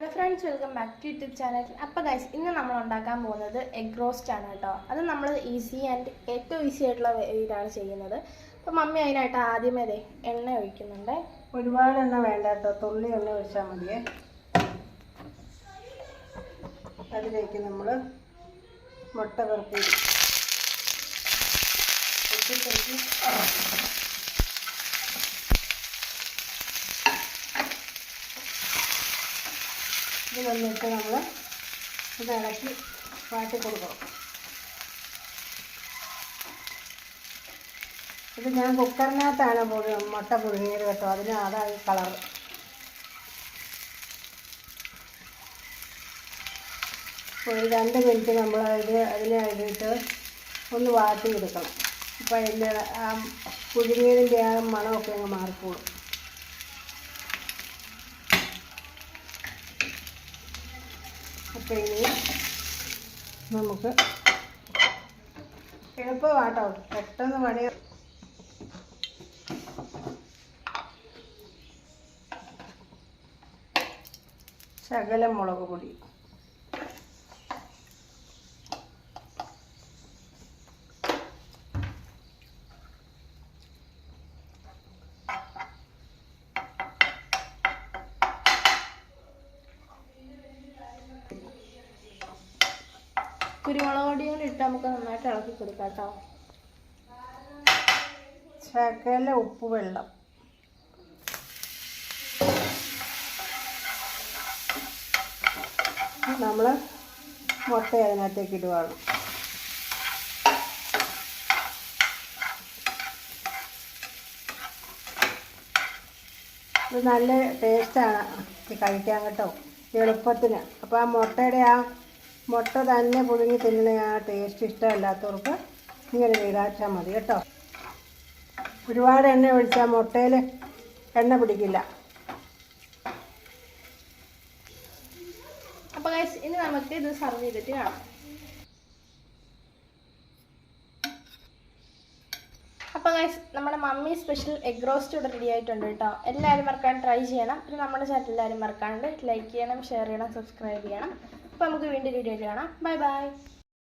Hello friends, welcome back to YouTube channel. അപ്പോൾ guys, ഇന്ന് നമ്മൾ ഉണ്ടാക്കാൻ പോകുന്നത് egg roast ആണ് കേട്ടോ. അത് നമ്മൾ ഈസി ആൻഡ് ഏറ്റവും ഈസി ആയിട്ടുള്ള രീതിയിലാണ് ചെയ്യുന്നത്. അപ്പോൾ മമ്മി അതിനായിട്ട് ആദ്യമേ എണ്ണ ഒഴിക്കുന്നുണ്ട്. ഒരുപാട് എണ്ണ വേണ്ട കേട്ടോ, തുള്ളി എണ്ണ ഒഴിച്ചാൽ മതിയേ. അതിലേക്ക് നമ്മൾ മുട്ട പെറുക്കി ഇത് വന്നിട്ട് നമ്മൾ ഇത് ഇളക്കി വാട്ടി കൊടുക്കണം. ഇത് ഞാൻ കുക്കറിനകത്താണ് മുട്ട പുഴുങ്ങിയത് കേട്ടോ, അതാണ് ഈ കളർ. ഒരു 2 മിനിറ്റ് നമ്മൾ അതിനെ ഇട്ടിട്ട് ഒന്ന് വാട്ടി എടുക്കണം. അപ്പോൾ അതിൻ്റെ ആ പുഴുങ്ങിയതിൻ്റെ ആ മണമൊക്കെ അങ്ങ് മാറിക്കോളും. അപ്പോൾ ഇനി നമുക്ക് എളുപ്പമാട്ടോ, പെട്ടെന്ന് പണി. ശകലം മുളക് പൊടി, കുരുമുളക് പൊടിയും കൂടി ഇട്ട് നമുക്ക് നന്നായിട്ട് ഇളക്കി കൊടുക്കാം കേട്ടോ. ശകല ഉപ്പ് വെള്ളം, നമ്മൾ മുട്ട അതിനകത്തേക്ക് ഇടുവാണ്. ഇത് നല്ല ടേസ്റ്റാണ് കഴിക്കാൻ കേട്ടോ, എളുപ്പത്തിന്. അപ്പോൾ ആ മുട്ട തന്നെ പുഴുങ്ങി തിന്നണ ആ ടേസ്റ്റ് ഇഷ്ടമല്ലാത്തവർക്ക് ഇങ്ങനെ ചെയ്താച്ചാൽ മതി കേട്ടോ. ഒരുപാട് എണ്ണ ഒഴിച്ചാൽ മുട്ടയിൽ എണ്ണ പിടിക്കില്ല. അപ്പോൾ ഗൈസ്, ഇനി നമുക്ക് ഇത് സർവ് ചെയ്തിട്ട് കാണാം. അപ്പോൾ ഗൈസ്, നമ്മുടെ മമ്മി സ്പെഷ്യൽ എഗ് റോസ്റ്റ് ഇവിടെ റെഡി ആയിട്ടുണ്ട് കേട്ടോ. എല്ലാവരും മറക്കാണ്ട് ട്രൈ ചെയ്യണം. പിന്നെ നമ്മുടെ ചാനൽ എല്ലാവരും മറക്കാണ്ട് ലൈക്ക് ചെയ്യണം, ഷെയർ ചെയ്യണം, സബ്സ്ക്രൈബ് ചെയ്യണം. അപ്പോൾ നമുക്ക് വീണ്ടും വീഡിയോയിൽ കാണാം. Bye bye.